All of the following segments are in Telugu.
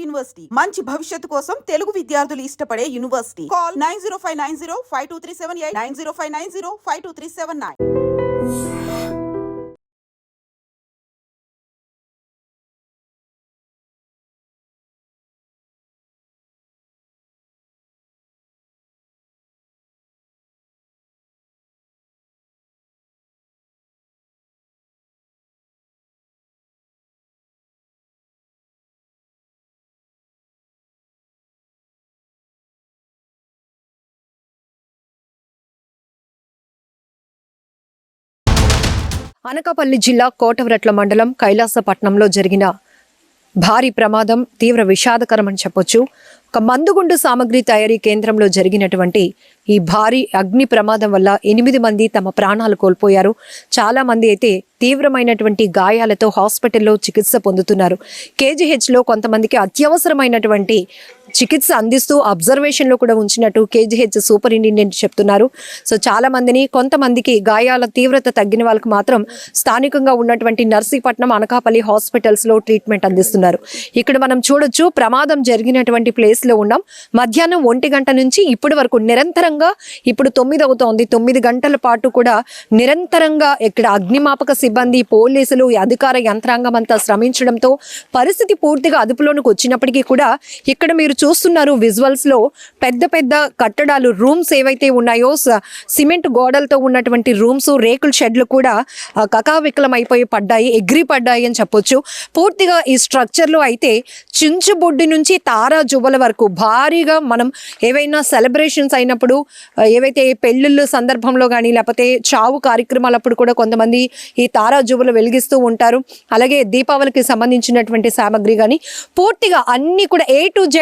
యూనివర్సిటీ మంచి భవిష్యత్తు కోసం తెలుగు విద్యార్థులు ఇష్టపడే యూనివర్సిటీ. కాల్ 9059052378 9059052379. అనకాపల్లి జిల్లా కోటవరట్ల మండలం కైలాసపట్నంలో జరిగిన భారీ ప్రమాదం తీవ్ర విషాదకరమని చెప్పొచ్చు. ఒక మందుగుండు సామగ్రి తయారీ కేంద్రంలో జరిగినటువంటి ఈ భారీ అగ్ని ప్రమాదం వల్ల 8 మంది తమ ప్రాణాలు కోల్పోయారు. చాలా మంది అయితే తీవ్రమైనటువంటి గాయాలతో హాస్పిటల్లో చికిత్స పొందుతున్నారు. కేజీహెచ్లో కొంతమందికి అత్యవసరమైనటువంటి చికిత్స అందిస్తూ అబ్జర్వేషన్లో కూడా ఉంచినట్టు కేజీహెచ్ సూపరింటెండెంట్ చెప్తున్నారు. సో చాలా మందిని, కొంతమందికి గాయాల తీవ్రత తగ్గిన వాళ్ళకి మాత్రం స్థానికంగా ఉన్నటువంటి నర్సీపట్నం, అనకాపల్లి హాస్పిటల్స్లో ట్రీట్మెంట్ అందిస్తున్నారు. ఇక్కడ మనం చూడొచ్చు, ప్రమాదం జరిగినటువంటి ప్లేస్లో ఉన్నాం. మధ్యాహ్నం 1 గంట నుంచి ఇప్పటి వరకు నిరంతరంగా, ఇప్పుడు 9 అవుతోంది, 9 గంటల పాటు కూడా నిరంతరంగా ఇక్కడ అగ్నిమాపక సిబ్బంది, పోలీసులు, అధికార యంత్రాంగం అంతా శ్రమించడంతో పరిస్థితి పూర్తిగా అదుపులోనికి వచ్చినప్పటికీ కూడా ఇక్కడ మీరు చూస్తున్నారు విజువల్స్ లో పెద్ద పెద్ద కట్టడాలు, రూమ్స్ ఏవైతే ఉన్నాయో, సిమెంట్ గోడలతో ఉన్నటువంటి రూమ్స్, రేకుల షెడ్లు కూడా కకావికలం అయిపోయి ఎగిరి పడ్డాయి అని చెప్పొచ్చు. పూర్తిగా ఈ స్ట్రక్చర్ లో అయితే చించుబొడ్డి నుంచి తారా జువ్వల వరకు భారీగా మనం ఏవైనా సెలబ్రేషన్స్ అయినప్పుడు, ఏవైతే పెళ్ళిళ్ళ సందర్భంలో కానీ లేకపోతే చావు కార్యక్రమాలప్పుడు కూడా కొంతమంది ఈ తారా జువ్వలు వెలిగిస్తూ ఉంటారు. అలాగే దీపావళికి సంబంధించినటువంటి సామాగ్రి కానీ పూర్తిగా అన్ని కూడా A to Z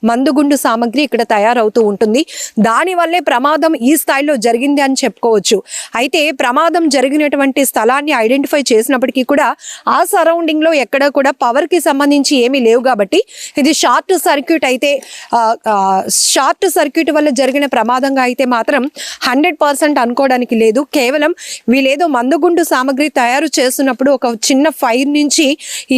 మందుగుండు సామాగ్రి ఇక్కడ తయారవుతూ ఉంటుంది. దానివల్లే ప్రమాదం ఈ స్థాయిలో జరిగింది అని చెప్పుకోవచ్చు. అయితే ప్రమాదం జరిగినటువంటి స్థలాన్ని ఐడెంటిఫై చేసినప్పటికీ కూడా ఆ సరౌండింగ్ లో ఎక్కడ కూడా పవర్ కి సంబంధించి ఏమీ లేవు కాబట్టి ఇది షార్ట్ సర్క్యూట్ అయితే, షార్ట్ సర్క్యూట్ వల్ల జరిగిన ప్రమాదంగా అయితే మాత్రం 100% అనుకోవడానికి లేదు. కేవలం వీళ్ళేదో మందుగుండు సామాగ్రి తయారు చేస్తున్నప్పుడు ఒక చిన్న ఫైర్ నుంచి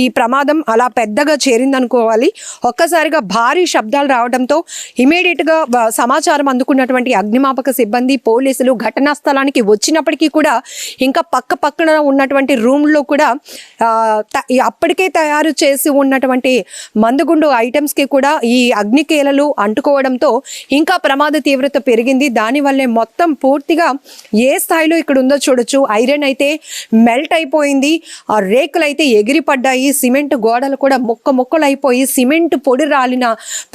ఈ ప్రమాదం అలా పెద్దగా చేరిందనుకోవాలి. ఒక్కసారిగా భారీ శబ్దాలు రావడంతో ఇమీడియట్ గా సమాచారం అందుకున్నటువంటి అగ్నిమాపక సిబ్బంది, పోలీసులు ఘటనా స్థలానికి వచ్చినప్పటికీ కూడా ఇంకా పక్కన ఉన్నటువంటి రూమ్ లో కూడా అప్పటికే తయారు చేసి ఉన్నటువంటి మందుగుండు ఐటమ్స్ కి కూడా ఈ అగ్నికేలలు అంటుకోవడంతో ఇంకా ప్రమాద తీవ్రత పెరిగింది. దానివల్లే మొత్తం పూర్తిగా ఏ స్థాయిలో ఇక్కడ ఉందో చూడొచ్చు. ఐరన్ అయితే మెల్ట్ అయిపోయింది, ఆ రేకులు అయితే ఎగిరి పడ్డాయి, సిమెంట్ గోడలు కూడా ముక్కలు అయిపోయి సిమెంట్ పొడి రాలిన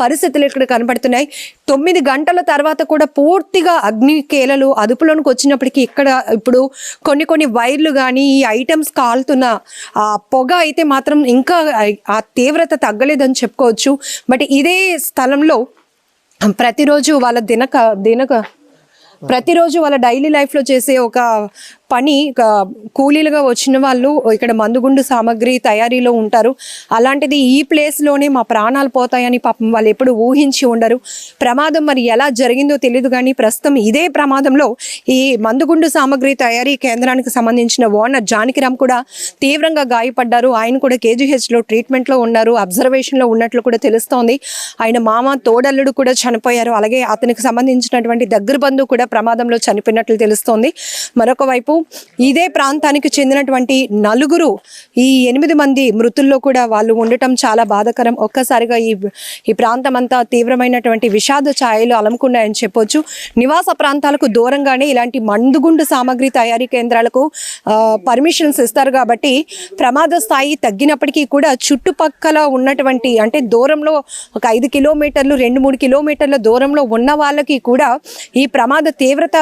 పరిస్థితులు ఇక్కడ కనబడుతున్నాయి. 9 గంటల తర్వాత కూడా పూర్తిగా అగ్నికేలలు అదుపులోనికి వచ్చినప్పటికీ ఇక్కడ ఇప్పుడు కొన్ని వైర్లు కానీ ఈ ఐటమ్స్ కాలుతున్న ఆ పొగ అయితే మాత్రం ఇంకా ఆ తీవ్రత తగ్గలేదని చెప్పుకోవచ్చు. బట్ ఇదే స్థలంలో ప్రతిరోజు వాళ్ళ డైలీ లైఫ్లో చేసే ఒక పని, కూలీలుగా వచ్చిన వాళ్ళు ఇక్కడ మందుగుండు సామాగ్రి తయారీలో ఉంటారు. అలాంటిది ఈ ప్లేస్లోనే మా ప్రాణాలు పోతాయని పాపం వాళ్ళు ఎప్పుడు ఊహించి ఉండరు. ప్రమాదం మరి ఎలా జరిగిందో తెలియదు కానీ ప్రస్తుతం ఇదే ప్రమాదంలో ఈ మందుగుండు సామాగ్రి తయారీ కేంద్రానికి సంబంధించిన ఓనర్ జానకిరామ్ కూడా తీవ్రంగా గాయపడ్డారు. ఆయన కూడా కేజీహెచ్లో ట్రీట్మెంట్లో ఉన్నారు, అబ్జర్వేషన్లో ఉన్నట్లు కూడా తెలుస్తోంది. ఆయన మామ, తోడల్లుడు కూడా చనిపోయారు. అలాగే అతనికి సంబంధించినటువంటి దగ్గర బంధువు కూడా ప్రమాదంలో చనిపోయినట్లు తెలుస్తోంది. మరొక వైపు ఇదే ప్రాంతానికి చెందినటువంటి 4 ఈ 8 మంది మృతుల్లో కూడా వాళ్ళు ఉండటం చాలా బాధాకరం. ఒక్కసారిగా ఈ ప్రాంతం అంతా తీవ్రమైనటువంటి విషాద ఛాయలు అలముకున్నాయని చెప్పొచ్చు. నివాస ప్రాంతాలకు దూరంగానే ఇలాంటి మందుగుండు సామాగ్రి తయారీ కేంద్రాలకు పర్మిషన్స్ ఇస్తారు కాబట్టి ప్రమాద స్థాయి తగ్గినప్పటికీ కూడా చుట్టుపక్కల ఉన్నటువంటి, అంటే దూరంలో ఒక 5 కిలోమీటర్లు 2-3 కిలోమీటర్ల దూరంలో ఉన్న వాళ్ళకి కూడా ఈ ప్రమాద తీవ్రత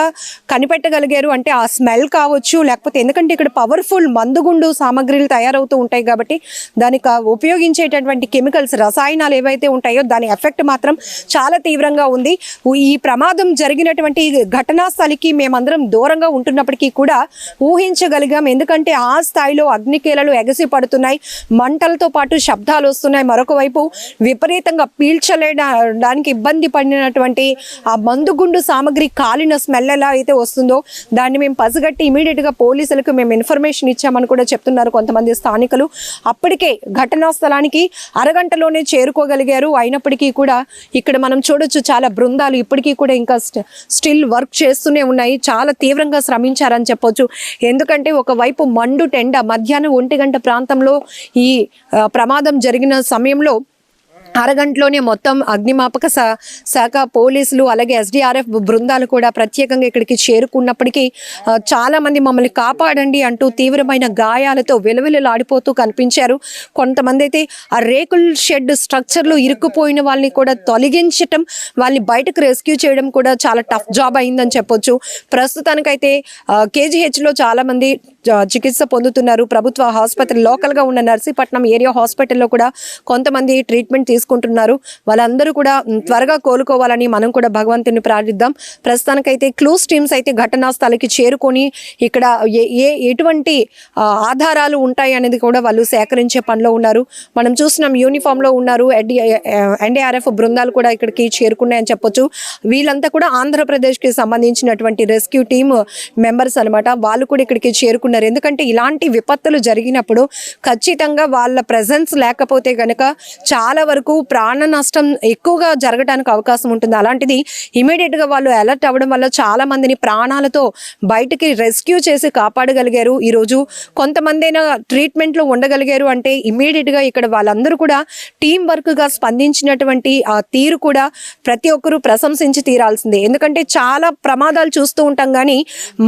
కనిపెట్టగలిగారు. అంటే ఆ స్మెల్ కావచ్చు, లేకపోతే ఎందుకంటే ఇక్కడ పవర్ఫుల్ మందుగుండు సామాగ్రిలు తయారవుతూ ఉంటాయి కాబట్టి దానికి ఉపయోగించేటటువంటి కెమికల్స్, రసాయనాలు ఏవైతే ఉంటాయో దాని ఎఫెక్ట్ మాత్రం చాలా తీవ్రంగా ఉంది. ఈ ప్రమాదం జరిగినటువంటి ఘటనా స్థలికి మేమందరం దూరంగా ఉంటున్నప్పటికీ కూడా ఊహించగలిగాం. ఎందుకంటే ఆ స్థాయిలో అగ్నికేలలు ఎగసి పడుతున్నాయి, మంటలతో పాటు శబ్దాలు వస్తున్నాయి. మరొక వైపు విపరీతంగా పీల్చలేడానికి ఇబ్బంది పడినటువంటి ఆ మందుగుండు సామాగ్రి కాలిన స్మెల్ ఎలా అయితే వస్తుందో దాన్ని మేము పసిగట్టి ఇమీడియట్గా పోలీసులకు మేము ఇన్ఫర్మేషన్ ఇచ్చామని కూడా చెప్తున్నారు కొంతమంది స్థానికులు. అప్పటికే ఘటనా స్థలానికి అరగంటలోనే చేరుకోగలిగారు. అయినప్పటికీ కూడా ఇక్కడ మనం చూడొచ్చు చాలా బృందాలు ఇప్పటికీ కూడా ఇంకా స్టిల్ వర్క్ చేస్తూనే ఉన్నాయి. చాలా తీవ్రంగా శ్రమించారని చెప్పొచ్చు. ఎందుకంటే ఒకవైపు మండు టెండ మధ్యాహ్నం 1 గంట ప్రాంతంలో ఈ ప్రమాదం జరిగిన సమయంలో అరగంటలోనే మొత్తం అగ్నిమాపక శాఖ పోలీసులు అలాగే SDRF బృందాలు కూడా ప్రత్యేకంగా ఇక్కడికి చేరుకున్నప్పటికీ చాలా మంది మమ్మల్ని కాపాడండి అంటూ తీవ్రమైన గాయాలతో విలవిలలాడిపోతూ కనిపించారు. కొంతమంది అయితే ఆ రేకుల షెడ్ స్ట్రక్చర్లో ఇరుక్కుపోయిన వాళ్ళని కూడా తొలగించటం, వాళ్ళని బయటకు రెస్క్యూ చేయడం కూడా చాలా టఫ్ జాబ్ అయిందని చెప్పొచ్చు. ప్రస్తుతానికైతే KGHలో చాలా మంది చికిత్స పొందుతున్నారు. ప్రభుత్వ ఆసుపత్రి లోకల్గా ఉన్న నర్సీపట్నం ఏరియా హాస్పిటల్లో కూడా కొంతమంది ట్రీట్మెంట్ తీసుకుంటున్నారు. వాళ్ళందరూ కూడా త్వరగా కోలుకోవాలని మనం కూడా భగవంతుని ప్రార్థిద్దాం. ప్రస్తుతానికైతే క్లూస్ టీమ్స్ అయితే ఘటనా స్థలికి చేరుకొని ఇక్కడ ఎటువంటి ఆధారాలు ఉంటాయి అనేది కూడా వాళ్ళు సేకరించే పనిలో ఉన్నారు. మనం చూస్తున్నాం యూనిఫామ్లో ఉన్నారు. NDRF బృందాలు కూడా ఇక్కడికి చేరుకున్నాయని చెప్పొచ్చు. వీళ్ళంతా కూడా ఆంధ్రప్రదేశ్కి సంబంధించినటువంటి రెస్క్యూ టీమ్ మెంబర్స్ అనమాట. వాళ్ళు కూడా ఇక్కడికి చేరుకున్నారు. ఎందుకంటే ఇలాంటి విపత్తులు జరిగినప్పుడు ఖచ్చితంగా వాళ్ళ ప్రెజెన్స్ లేకపోతే కనుక చాలా వరకు ప్రాణ నష్టం ఎక్కువగా జరగడానికి అవకాశం ఉంటుంది. అలాంటిది ఇమీడియట్గా వాళ్ళు అలర్ట్ అవ్వడం వల్ల చాలా మందిని ప్రాణాలతో బయటికి రెస్క్యూ చేసి కాపాడగలిగారు. ఈరోజు కొంతమందైనా ట్రీట్మెంట్లో ఉండగలిగారు అంటే ఇమీడియట్గా ఇక్కడ వాళ్ళందరూ కూడా టీం వర్క్గా స్పందించినటువంటి ఆ తీరు కూడా ప్రతి ఒక్కరూ ప్రశంసించి తీరాల్సిందే. ఎందుకంటే చాలా ప్రమాదాలు చూస్తూ ఉంటాం కానీ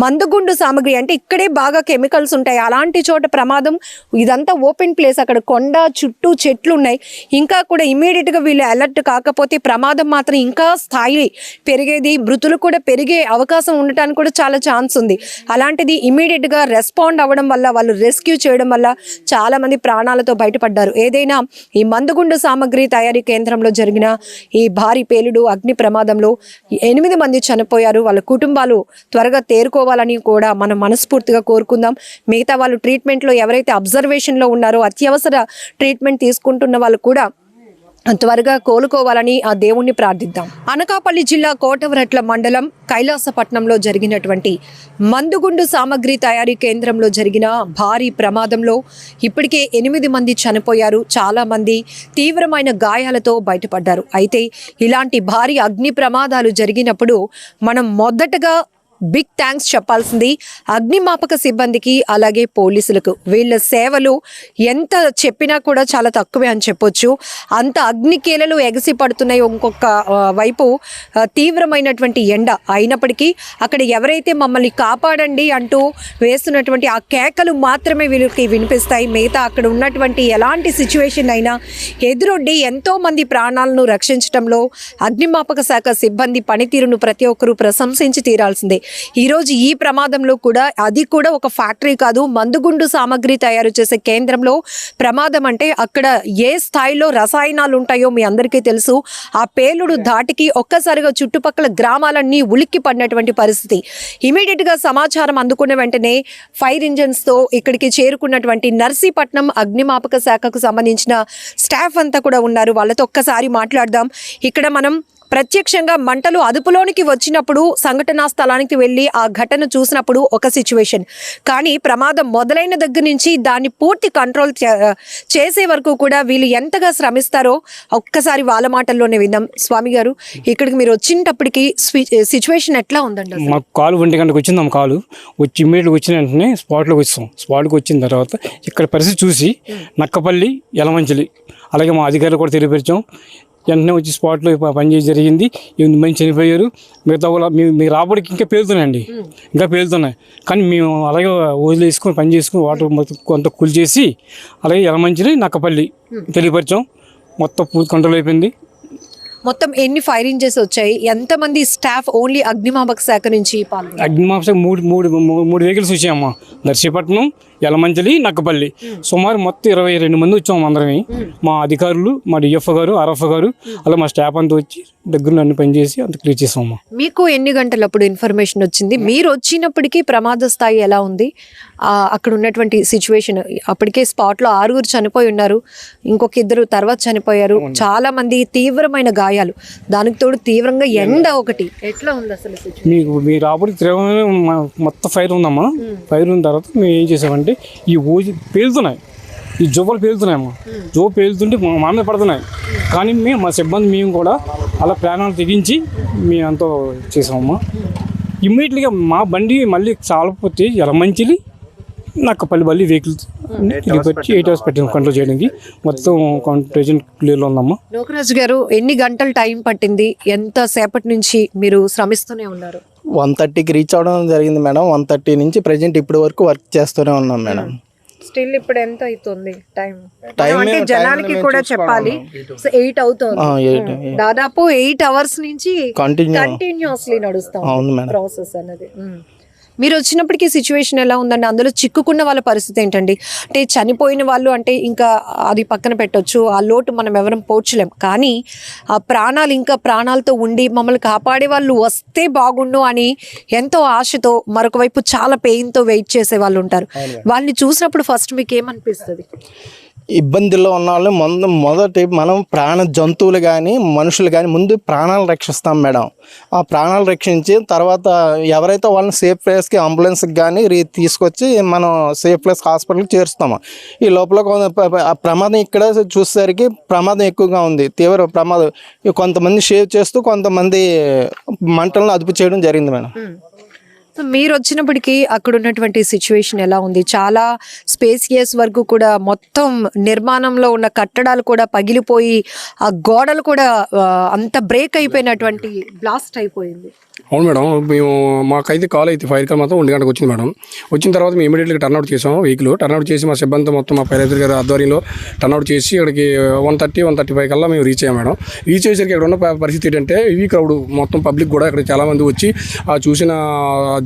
మందుగుండు సామాగ్రి అంటే ఇక్కడే బాగా కెమికల్స్ ఉంటాయి. అలాంటి చోట ప్రమాదం, ఇదంతా ఓపెన్ ప్లేస్, అక్కడ కొండ చుట్టూ చెట్లు ఉన్నాయి. ఇంకా కూడా ఇమీడియట్గా వీళ్ళు అలర్ట్ కాకపోతే ప్రమాదం మాత్రం ఇంకా స్థాయి పెరిగేది, మృతులు కూడా పెరిగే అవకాశం ఉండటానికి కూడా చాలా ఛాన్స్ ఉంది. అలాంటిది ఇమీడియట్గా రెస్పాండ్ అవ్వడం వల్ల, వాళ్ళు రెస్క్యూ చేయడం వల్ల చాలా మంది ప్రాణాలతో బయటపడ్డారు. ఏదైనా ఈ మందుగుండు సామాగ్రి తయారీ కేంద్రంలో జరిగిన ఈ భారీ పేలుడు అగ్ని ప్రమాదంలో 8 మంది చనిపోయారు. వాళ్ళ కుటుంబాలు త్వరగా తేరుకోవాలని కూడా మనం మనస్ఫూర్తిగా కోరుకుందాం. మిగతా వాళ్ళు ట్రీట్మెంట్లో ఎవరైతే అబ్జర్వేషన్లో ఉన్నారో, అత్యవసర ట్రీట్మెంట్ తీసుకుంటున్న వాళ్ళు కూడా త్వరగా కోలుకోవాలని ఆ దేవుణ్ణి ప్రార్థిద్దాం. అనకాపల్లి జిల్లా కోటవరట్ల మండలం కైలాసపట్నంలో జరిగినటువంటి మందుగుండు సామాగ్రి తయారీ కేంద్రంలో జరిగిన భారీ ప్రమాదంలో ఇప్పటికే 8 మంది చనిపోయారు. చాలా మంది తీవ్రమైన గాయాలతో బయటపడ్డారు. అయితే ఇలాంటి భారీ అగ్ని ప్రమాదాలు జరిగినప్పుడు మనం మొదటగా బిగ్ థ్యాంక్స్ చెప్పాల్సింది అగ్నిమాపక సిబ్బందికి అలాగే పోలీసులకు. వీళ్ళ సేవలు ఎంత చెప్పినా కూడా చాలా తక్కువే అని చెప్పొచ్చు. అంత అగ్నికేలలు ఎగసి పడుతున్నాయి. ఇంకొక వైపు తీవ్రమైనటువంటి ఎండ అయినప్పటికీ అక్కడ ఎవరైతే మమ్మల్ని కాపాడండి అంటూ వేస్తున్నటువంటి ఆ కేకలు మాత్రమే వీళ్ళకి వినిపిస్తాయి. మిగతా అక్కడ ఉన్నటువంటి ఎలాంటి సిచ్యువేషన్ అయినా ఎదురొడ్డి ఎంతో మంది ప్రాణాలను రక్షించడంలో అగ్నిమాపక శాఖ సిబ్బంది పనితీరును ప్రతి ఒక్కరూ ప్రశంసించి తీరాల్సిందే. ఈరోజు ఈ ప్రమాదంలో కూడా అది కూడా ఒక ఫ్యాక్టరీ కాదు, మందుగుండు సామాగ్రి తయారు చేసే కేంద్రంలో ప్రమాదం అంటే అక్కడ ఏ స్థాయిలో రసాయనాలు ఉంటాయో మీ అందరికీ తెలుసు. ఆ పేలుడు ధాటికి ఒక్కసారిగా చుట్టుపక్కల గ్రామాలన్నీ ఉలిక్కి పడినటువంటి పరిస్థితి. ఇమీడియట్గా సమాచారం అందుకున్న వెంటనే ఫైర్ ఇంజన్స్తో ఇక్కడికి చేరుకున్నటువంటి నర్సీపట్నం అగ్నిమాపక శాఖకు సంబంధించిన స్టాఫ్ అంతా కూడా ఉన్నారు. వాళ్ళతో ఒక్కసారి మాట్లాడదాం. ఇక్కడ మనం ప్రత్యక్షంగా మంటలు అదుపులోనికి వచ్చినప్పుడు సంఘటనా స్థలానికి వెళ్ళి ఆ ఘటన చూసినప్పుడు ఒక సిచ్యువేషన్, కానీ ప్రమాదం మొదలైన దగ్గర నుంచి దాన్ని పూర్తి కంట్రోల్ చేసే వరకు కూడా వీళ్ళు ఎంతగా శ్రమిస్తారో ఒక్కసారి వాళ్ళ మాటల్లోనే విందాం. స్వామి గారు, ఇక్కడికి మీరు వచ్చినప్పటికి సిచ్యువేషన్ ఎట్లా ఉందండి? మాకు కాలు 1 గంటకు వచ్చింది. కాలు వచ్చి ఇమ్మీడియట్గా వచ్చిన వెంటనే స్పాట్లోకి వచ్చాం. స్పాట్కి వచ్చిన తర్వాత ఇక్కడ పరిస్థితి చూసి నక్కపల్లి, యలమంచిలి అలాగే మా అధికారులు కూడా తెలియపరిచాం. వెంటనే వచ్చి స్పాట్లో పనిచేసి జరిగింది. 8 మంది చనిపోయారు. మిగతా కూడా మీ రాబడికి ఇంకా పేలుతున్నాయండి, ఇంకా పేలుతున్నాయి. కానీ మేము అలాగే వదిలేసుకొని పని చేసుకుని వాటర్ మొత్తం కొంత కూల్చేసి అలాగే యలమంచిలి, నక్కపల్లి తెలియపరిచాం. మొత్తం పూర్తి కంట్రోల్ అయిపోయింది. మొత్తం ఎన్ని ఫైర్ ఇంజన్స్ వచ్చాయి? ఎంతమంది స్టాఫ్ ఓన్లీ అగ్నిమాపక శాఖ నుంచి పాల్గొన్నారు? అగ్నిమాపక శాఖ మూడు వెహికల్స్ వచ్చాయమ్మా. నర్సీపట్నం, యలమంచిలి నక్కపల్లి సుమారు మొత్తం 22 మంది వచ్చాము అందరమే. మా అధికారులు, మా డిఎఫ్ఓ గారు, ఆర్ఎఫ్ఓ గారు, అలా మా స్టాఫ్ అంతా వచ్చి దగ్గర అన్ని పనిచేసి అంత క్లియర్ చేసాము. మీకు ఎన్ని గంటలప్పుడు ఇన్ఫర్మేషన్ వచ్చింది? మీరు వచ్చినప్పటికీ ప్రమాద స్థాయి ఎలా ఉంది? అక్కడ ఉన్నటువంటి సిచ్యువేషన్, అప్పటికే స్పాట్లో 6 చనిపోయి ఉన్నారు, ఇంకొక 2 తర్వాత చనిపోయారు, చాలా మంది తీవ్రమైన గాయాలు, దానికి తోడు తీవ్రంగా ఎండ ఒకటి. ఎట్లా ఉంది అసలు సిచ్యువేషన్? మీ రాబడి తీవ్రమైన మొత్తం ఫైర్ ఉందమ్మా. ఫైర్ ఉన్న తర్వాత మేము ఏం చేసామంటే ఈ ఊజి పేలుతున్నాయి, ఈ జువ్వలు పేలుతున్నాయమ్మా. జువ్వ పేలుతుంటే మా మీద పడుతున్నాయి. కానీ మా సిబ్బంది మేము కూడా అలా ప్రాణాలు తెగించి మేము అంతా చేసామమ్మా. ఇమ్మీడియట్గా మా బండి మళ్ళీ చాలకపోతే యలమంచిలి నక్కపల్లి మళ్ళీ వెహికల్స్ 8 అవర్స్ పెట్టాము కంట్రోల్ చేయడానికి. మొత్తం ప్రెజెంట్ క్లియర్లో ఉందమ్మా. లోకరాజు గారు, ఎన్ని గంటలు టైం పట్టింది? ఎంత సేపటి నుంచి మీరు శ్రమిస్తూనే ఉన్నారు? 1:30కి రీచ్ అవడం జరిగింది మేడం. 1:30 నుంచి ప్రజెంట్ ఇప్పటి వరకు వర్క్ చేస్తూనే ఉన్నాం మేడం. స్టిల్ ఇప్పుడు ఎంత అవుతుంది టైం? అంటే జనాలకి కూడా చెప్పాలి, 8 అవుతుంది. దాదాపు 8 అవర్స్ నుంచి కంటిన్యూస్లీ నడుస్తాం ప్రాసెస్ అనేది. మీరు వచ్చినప్పటికీ సిచ్యువేషన్ ఎలా ఉందండి? అందులో చిక్కుకున్న వాళ్ళ పరిస్థితి ఏంటండి? అంటే చనిపోయిన వాళ్ళు అంటే ఇంకా అది పక్కన పెట్టొచ్చు, ఆ లోటు మనం ఎవరం పోర్చలేం. కానీ ఆ ప్రాణాలు, ఇంకా ప్రాణాలతో ఉండి మమ్మల్ని కాపాడే వాళ్ళు వస్తే బాగుండు అని ఎంతో ఆశతో, మరొక వైపు చాలా పెయిన్తో వెయిట్ చేసే వాళ్ళు ఉంటారు. వాళ్ళని చూసినప్పుడు ఫస్ట్ మీకు ఏమనిపిస్తుంది? ఇబ్బందుల్లో ఉన్న వాళ్ళు మొదటి మనం ప్రాణ జంతువులు కానీ మనుషులు కానీ ముందు ప్రాణాలు రక్షిస్తాం మేడం. ఆ ప్రాణాలు రక్షించి తర్వాత ఎవరైతే వాళ్ళని సేఫ్ ప్లేస్కి అంబులెన్స్కి కానీ తీసుకొచ్చి మనం సేఫ్ ప్లేస్ హాస్పిటల్కి చేరుస్తాము. ఈ లోపల ఆ ప్రమాదం ఇక్కడ చూసేసరికి ప్రమాదం ఎక్కువగా ఉంది, తీవ్ర ప్రమాదం. కొంతమంది షేవ్ చేస్తూ కొంతమంది మంటలను అదుపు చేయడం జరిగింది మేడం. సో మీరు వచ్చినప్పటికీ అక్కడ ఉన్నటువంటి సిచ్యువేషన్ ఎలా ఉంది? చాలా స్పేసియస్ వరకు కూడా మొత్తం నిర్మాణంలో ఉన్న కట్టడాలు కూడా పగిలిపోయి, ఆ గోడలు కూడా అంత బ్రేక్ అయిపోయినటువంటి బ్లాస్ట్ అయిపోయింది. అవును మేడం, మేము మాకైతే కాల్ అయితే ఫైర్ కాల్ మాత్రం 1 గంటకు వచ్చింది మేడం. వచ్చిన తర్వాత మేము ఇమీడియట్గా టర్న్అవుట్ చేసాం. వెహికల్ టర్న్అవుట్ చేసి మా సిబ్బంది మొత్తం మా పైలట్ గారి ఆధ్వర్యంలో టర్న్అవుట్ చేసి ఇక్కడికి 1:30-1:35 కల్లా మేము రీచ్ అయ్యాం మేడం. రీచ్ అయ్యేసరికి ఇక్కడ ఉన్న పరిస్థితి ఏంటంటే హెవీ క్రౌడ్, మొత్తం పబ్లిక్ కూడా ఇక్కడ చాలామంది వచ్చి ఆ చూసిన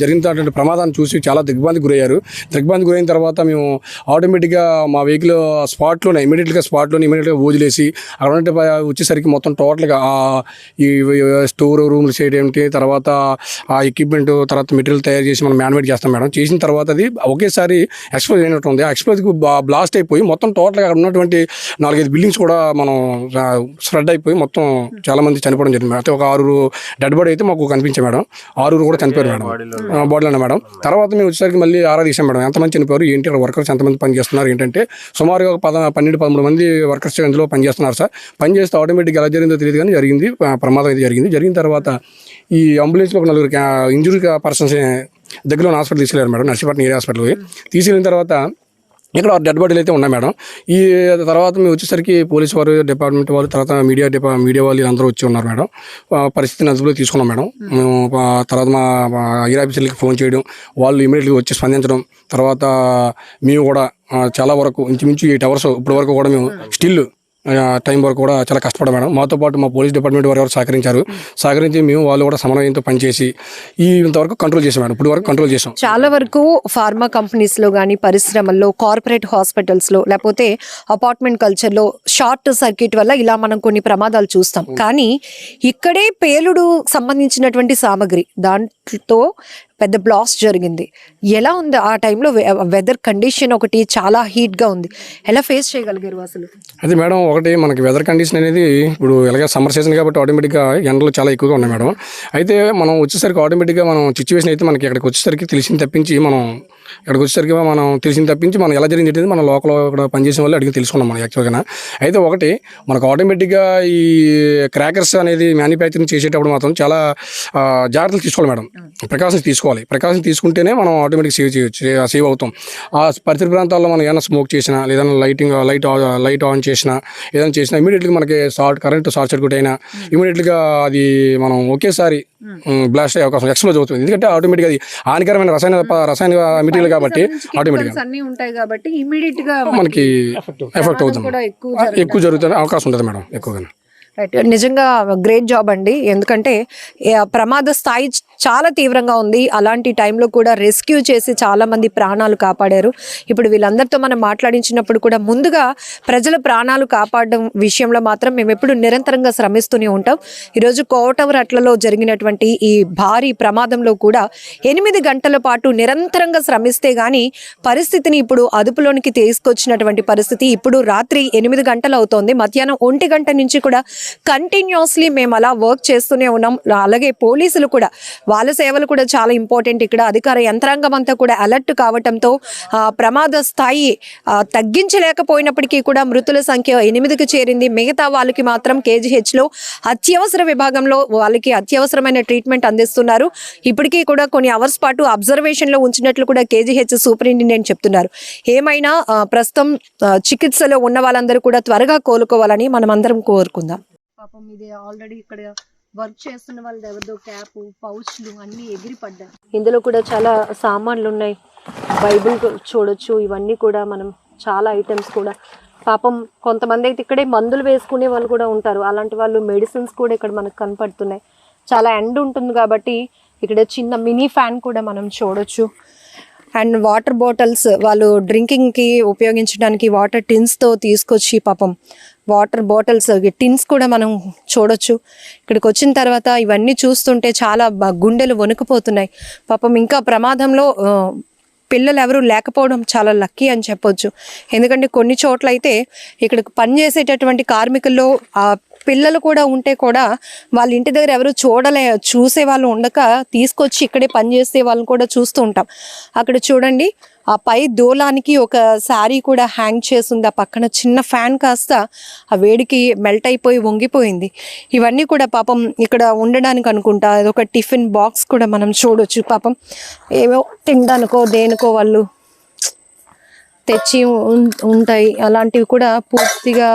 జరిగినటువంటి ప్రమాదాన్ని చూసి చాలా దిగ్భ్రాంతికి గురయ్యారు. దిగ్భ్రాంతికి గురైన తర్వాత మేము ఆటోమేటిక్గా మా వెహికల్ ఇమీడియట్గా వదిలేసి అక్కడ ఉంటే వచ్చేసరికి మొత్తం టోటల్గా ఈ స్టోర్ రూమ్లు చేయడం ఏంటి, తర్వాత ఆ ఎక్విప్మెంట్, తర్వాత మెటీరియల్ తయారు చేసి మనం మ్యాన్మేడ్ చేస్తాం మేడం. చేసిన తర్వాత అది ఒకేసారి ఎక్స్ప్లోజ్ అయినట్టు ఉంది. ఆ ఎక్స్ప్లోజ్కి బ్లాస్ట్ అయిపోయి మొత్తం టోటల్గా అక్కడ ఉన్నటువంటి 4-5 బిల్డింగ్స్ కూడా మనం స్ప్రెడ్ అయిపోయి మొత్తం చాలా మంది చనిపోవడం జరిగింది. అయితే ఒక 6 డెడ్ బాడీ అయితే మాకు కనిపించాయి మేడం. 6 కూడా చనిపోయారు మేడం, బాడీలోనే మేడం. తర్వాత మేము వచ్చేసరికి మళ్ళీ ఆరా తీసాం మేడం, ఎంతమంది చనిపోయారు ఏంటి, ఇక్కడ వర్కర్స్ ఎంతమంది పని చేస్తున్నారు ఏంటంటే సుమారుగా 12-13 మంది వర్కర్స్ ఇందులో పనిచేస్తున్నారు సార్. పని చేస్తే ఆటోమేటిక్గా ఎలా జరిగిందో తెలియదు కానీ జరిగింది, ప్రమాదం అయితే జరిగింది. జరిగిన తర్వాత ఈ అంబులెన్స్లో ఒక 4 ఇంజురీ పర్సన్స్ దగ్గరలో హాస్పిటల్ తీసుకెళ్ళారు మేడం, నర్సీపట్నం ఏరియా హాస్పిటల్కి. తీసుకెళ్ళిన తర్వాత ఇక్కడ డెడ్ బాడీలు అయితే ఉన్నాయి మేడం. ఈ తర్వాత మేము వచ్చేసరికి పోలీస్ వారు, డిపార్ట్మెంట్ వాళ్ళు, తర్వాత మీడియా వాళ్ళు అందరూ వచ్చి ఉన్నారు మేడం. పరిస్థితిని అదుపులో తీసుకున్నాం మేడం. మేము తర్వాత మా ఐఆర్ ఆఫీసర్లకి ఫోన్ చేయడం, వాళ్ళు ఇమీడియట్గా వచ్చి స్పందించడం, తర్వాత మేము కూడా చాలా వరకు ఇంచుమించు 8 అవర్స్ ఇప్పటి వరకు కూడా మేము స్టిల్ టైం వరకు కూడా చాలా కష్టపడ్డాం మేడం. మాతో పాటు మా పోలీస్ డిపార్ట్మెంట్ వారు ఎవరు సహకరించి మేము వాళ్ళు కూడా సమన్వయంతో పనిచేసి ఇంతవరకు కంట్రోల్ చేసాం మేడం. ఇప్పుడు వరకు కంట్రోల్ చేసాం. చాలా వరకు ఫార్మా కంపెనీస్లో కానీ, పరిశ్రమల్లో, కార్పొరేట్ హాస్పిటల్స్లో, లేకపోతే అపార్ట్మెంట్ కల్చర్లో షార్ట్ సర్క్యూట్ వల్ల ఇలా మనం కొన్ని ప్రమాదాలు చూస్తాం. కానీ ఇక్కడే పేలుడు సంబంధించినటువంటి సామగ్రి, దాంట్లో పెద్ద బ్లాస్ట్ జరిగింది. ఎలా ఉంది ఆ టైంలో? వెదర్ కండిషన్ ఒకటి చాలా హీట్గా ఉంది, ఎలా ఫేస్ చేయగలిగారు అసలు? అది మేడం, ఒకటి మనకి వెదర్ కండిషన్ అనేది ఇప్పుడు ఎలాగ సమ్మర్ సీజన్ కాబట్టి ఆటోమేటిక్గా ఎండలు చాలా ఎక్కువగా ఉన్నాయి మేడం. అయితే మనం వచ్చేసరికి ఆటోమేటిక్గా మనం సిచ్యువేషన్ అయితే మనకి ఇక్కడికి వచ్చేసరికి తెలిసింది తప్పించి మనం ఎలా జరిగింది మన లోకల్ ఇక్కడ పనిచేసిన వాళ్ళు అడిగి తెలుసుకున్నాం మనం యాక్చువల్గా. అయితే ఒకటి మనకు ఆటోమేటిక్గా ఈ క్రాకర్స్ అనేది మ్యానుఫ్యాక్చరింగ్ చేసేటప్పుడు మాత్రం చాలా జాగ్రత్తలు తీసుకోవాలి మేడం, ప్రికాషన్స్ ప్రికాషన్ తీసుకుంటేనే మనం ఆటోమేటిక్ సేవ్ అవుతాం. ఆ పరిసర ప్రాంతాల్లో మనం ఏదైనా స్మోక్ చేసినా, లేదన్నా లైట్ ఆన్ చేసినా, ఏదైనా చేసినా ఇమీడియట్గా మనకి కరెంట్ షార్ట్ సర్క్యూట్ అయినా ఇమీడియట్గా అది మనం ఒకేసారి బ్లాస్ట్ అయ్యే అవకాశం, ఎక్స్ప్లోజ్ అవుతుంది. ఎందుకంటే ఆటోమేటిక్గా అది హానికరమైన రసాయన మెటీరియల్ కాబట్టి ఆటోమేటిక్గా అన్నీ ఉంటాయి కాబట్టి ఇమీడియట్ గా మనకి ఎఫెక్ట్ అవుతుంది, ఎక్కువ జరుగుతున్న అవకాశం ఉంటుంది మేడం ఎక్కువగా. రైట్, నిజంగా గ్రేట్ జాబ్ అండి. ఎందుకంటే ప్రమాద స్థాయి చాలా తీవ్రంగా ఉంది. అలాంటి టైంలో కూడా రెస్క్యూ చేసి చాలా మంది ప్రాణాలు కాపాడారు. ఇప్పుడు వీళ్ళందరితో మనం మాట్లాడించినప్పుడు కూడా ముందుగా ప్రజల ప్రాణాలు కాపాడడం విషయంలో మాత్రం మేము ఎప్పుడు నిరంతరంగా శ్రమిస్తూనే ఉంటాం. ఈరోజు కోటవరట్లలో జరిగినటువంటి ఈ భారీ ప్రమాదంలో కూడా 8 గంటల పాటు నిరంతరంగా శ్రమిస్తే గానీ పరిస్థితిని ఇప్పుడు అదుపులోనికి తీసుకొచ్చినటువంటి పరిస్థితి. ఇప్పుడు రాత్రి 8 గంటలు అవుతోంది. మధ్యాహ్నం 1 గంట నుంచి కూడా కంటిన్యూస్లీ మేము అలా వర్క్ చేస్తూనే ఉన్నాం. అలాగే పోలీసులు కూడా వాళ్ళ సేవలు కూడా చాలా ఇంపార్టెంట్. ఇక్కడ అధికార యంత్రాంగం అంతా కూడా అలర్ట్ కావటంతో ప్రమాద స్థాయి తగ్గించలేకపోయినప్పటికీ కూడా మృతుల సంఖ్య 8కి చేరింది. మిగతా వాళ్ళకి మాత్రం కేజీహెచ్లో అత్యవసర విభాగంలో వాళ్ళకి అత్యవసరమైన ట్రీట్మెంట్ అందిస్తున్నారు. ఇప్పటికీ కూడా కొన్ని అవర్స్ పాటు అబ్జర్వేషన్లో ఉంచినట్లు కూడా కేజీహెచ్ సూపరింటెండెంట్ చెప్తున్నారు. ఏమైనా ప్రస్తుతం చికిత్సలో ఉన్న వాళ్ళందరూ కూడా త్వరగా కోలుకోవాలని మనం అందరం కోరుకుందాం. పాపం ఇది ఆల్రెడీ ఇక్కడ వర్క్ చేస్తున్న వాళ్ళ ఎవరిదో క్యాప్, పౌచ్లు అన్నీ ఎగిరి పడ్డాయి. ఇందులో కూడా చాలా సామాన్లు ఉన్నాయి. బైబిల్ చూడొచ్చు. ఇవన్నీ కూడా మనం చాలా ఐటమ్స్ కూడా పాపం కొంతమంది అయితే ఇక్కడే మందులు వేసుకునే వాళ్ళు కూడా ఉంటారు. అలాంటి వాళ్ళు మెడిసిన్స్ కూడా ఇక్కడ మనకు కనపడుతున్నాయి. చాలా ఎండ్ ఉంటుంది కాబట్టి ఇక్కడ చిన్న మినీ ఫ్యాన్ కూడా మనం చూడొచ్చు. అండ్ వాటర్ బాటిల్స్ వాళ్ళు డ్రింకింగ్కి ఉపయోగించడానికి వాటర్ టిన్స్తో తీసుకొచ్చి పాపం వాటర్ బాటిల్స్ టిన్స్ కూడా మనం చూడొచ్చు. ఇక్కడికి వచ్చిన తర్వాత ఇవన్నీ చూస్తుంటే చాలా గుండెలు వణుకుపోతున్నాయి. పాపం ఇంకా ప్రమాదంలో పిల్లలు ఎవరు లేకపోవడం చాలా లక్కీ అని చెప్పొచ్చు. ఎందుకంటే కొన్ని చోట్ల అయితే ఇక్కడ పనిచేసేటటువంటి కార్మికుల్లో పిల్లలు కూడా ఉంటే కూడా వాళ్ళ ఇంటి దగ్గర ఎవరు చూసే వాళ్ళు ఉండక తీసుకొచ్చి ఇక్కడే పనిచేసే వాళ్ళని కూడా చూస్తూ ఉంటాం. అక్కడ చూడండి, ఆ పై దూలానికి ఒక శారీ కూడా హ్యాంగ్ చేసింది. ఆ పక్కన చిన్న ఫ్యాన్ కాస్త ఆ వేడికి మెల్ట్ అయిపోయి వంగిపోయింది. ఇవన్నీ కూడా పాపం ఇక్కడ ఉండడానికి అనుకుంటా అదొక టిఫిన్ బాక్స్ కూడా మనం చూడొచ్చు. పాపం ఏవో తినడానికో దేనికో వాళ్ళు తెచ్చి ఉంటాయి. అలాంటివి కూడా పూర్తిగా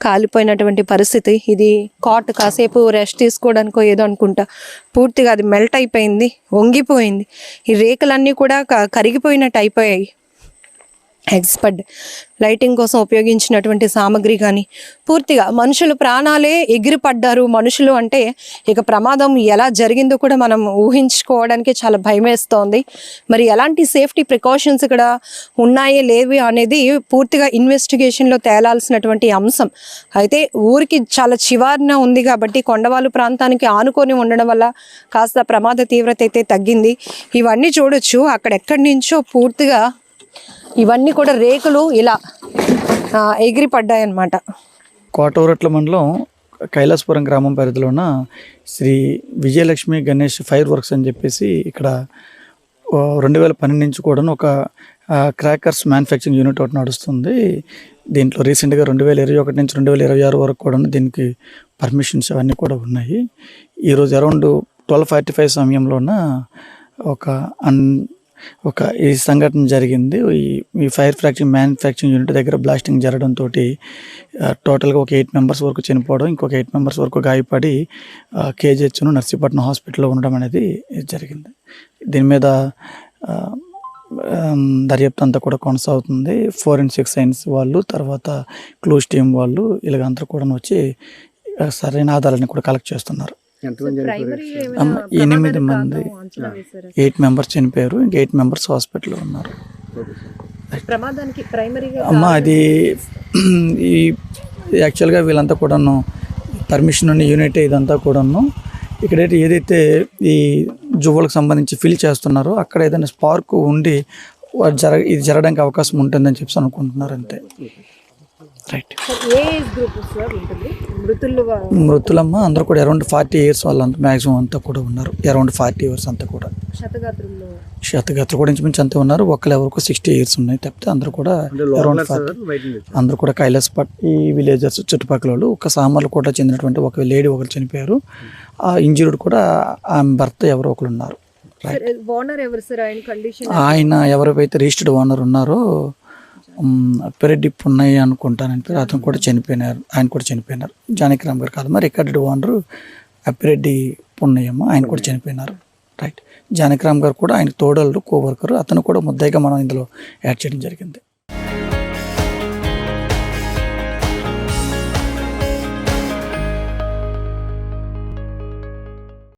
కాలిపోయినటువంటి పరిస్థితి. ఇది కాట్ కాసేపు రెస్ట్ తీసుకోవడానికో ఏదో అనుకుంటా. పూర్తిగా అది మెల్ట్ అయిపోయింది, వంగిపోయింది. ఈ రేకులన్నీ కూడా కరిగిపోయినట్టు అయిపోయాయి. ఎక్స్పర్ట్ లైటింగ్ కోసం ఉపయోగించినటువంటి సామాగ్రి కానీ పూర్తిగా మనుషులు ప్రాణాలే ఎగిరిపడ్డారు. మనుషులు అంటే ఇక ప్రమాదం ఎలా జరిగిందో కూడా మనం ఊహించుకోవడానికి చాలా భయం వేస్తోంది. మరి ఎలాంటి సేఫ్టీ ప్రికాషన్స్ ఇక్కడ ఉన్నాయే లేవి అనేది పూర్తిగా ఇన్వెస్టిగేషన్లో తేలాల్సినటువంటి అంశం. అయితే ఊరికి చాలా చివారన ఉంది కాబట్టి కొండవాళ్ళు ప్రాంతానికి ఆనుకొని ఉండడం వల్ల కాస్త ప్రమాద తీవ్రత అయితే తగ్గింది. ఇవన్నీ చూడొచ్చు. అక్కడెక్కడి నుంచో పూర్తిగా ఇవన్నీ కూడా రేకులు ఇలా ఎగిరి పడ్డాయన్నమాట. కోటవరట్ల మండలం కైలాసపురం గ్రామం పరిధిలో ఉన్న శ్రీ విజయలక్ష్మి గణేష్ ఫైర్ వర్క్స్ అని చెప్పేసి ఇక్కడ 2012 నుంచి కూడా ఒక క్రాకర్స్ మ్యానుఫ్యాక్చరింగ్ యూనిట్ ఒకటి నడుస్తుంది. దీంట్లో రీసెంట్గా 2021 నుంచి 2026 వరకు కూడా దీనికి పర్మిషన్స్ అవన్నీ కూడా ఉన్నాయి. ఈరోజు అరౌండ్ 12:45 సమయంలోన ఒక ఈ సంఘటన జరిగింది. ఈ ఫైర్ మ్యానుఫ్యాక్చరింగ్ యూనిట్ దగ్గర బ్లాస్టింగ్ జరగడంతో టోటల్గా ఒక 8 మెంబర్స్ వరకు చనిపోవడం, ఇంకొక 8 మెంబర్స్ వరకు గాయపడి కేజీహెచ్ను నర్సీపట్నం హాస్పిటల్లో ఉండడం అనేది జరిగింది. దీని మీద దర్యాప్తు అంతా కూడా కొనసాగుతుంది. ఫోరెన్సిక్ సైన్స్ వాళ్ళు, తర్వాత క్లూస్ టీమ్ వాళ్ళు ఇలాగంతా కూడా వచ్చి సరైన ఆధారాన్ని కూడా కలెక్ట్ చేస్తున్నారు. 8 మంది, 8 మెంబర్స్ చనిపోయారు, ఇంకా 8 మెంబర్స్ హాస్పిటల్లో ఉన్నారు. అది ఈ యాక్చువల్గా వీళ్ళంతా కూడాను పర్మిషన్ ఉన్న యూనిట్ ఇదంతా కూడాను ఇక్కడైతే ఏదైతే ఈ జువ్వలకు సంబంధించి ఫిల్ చేస్తున్నారో అక్కడ ఏదైనా స్పార్క్ ఉండి ఇది జరగడానికి అవకాశం ఉంటుందని చెప్పి అనుకుంటున్నారు అంతే. రైట్. మృతులమ్మ అందరూ కూడా అరౌండ్ 40 ఇయర్స్ వాళ్ళంతా మ్యాక్సిమం అంతా కూడా ఉన్నారు. అరౌండ్ 40 ఇయర్స్ అంతా కూడా శతగాత్రులు కూడా ఇంచుమించు అంతే ఉన్నారు. ఎవరికి 60 ఇయర్స్ ఉన్నాయి తప్పితే అందరూ కూడా అరౌండ్ 40. అందరూ కూడా కైలాసపట్నం ఈ విలేజర్స్ చుట్టుపక్కల వాళ్ళు. ఒక సామర్లు కూడా చెందినటువంటి ఒక లేడీ ఒకరు చనిపోయారు. ఆ ఇంజూర్డ్ కూడా ఆమె భర్త ఎవరో ఒకరు ఉన్నారు. ఆయన ఎవరైతే రిజిస్టర్డ్ ఓనర్ ఉన్నారో పెరెడ్డి పున్నయ్య అనుకుంటానని పేరు, అతను కూడా చనిపోయినారు. ఆయన కూడా చనిపోయినారు. జానకిరామ్ గారు కాదు, మరి రికార్డెడ్ ఓనరు పెరెడ్డి పున్నయ్యమ్మ, ఆయన కూడా చనిపోయినారు. రైట్. జానకిరామ్ గారు కూడా ఆయన తోడలు కోవర్కరు, అతను కూడా ముద్దాయిగా మనం ఇందులో యాడ్ చేయడం జరిగింది.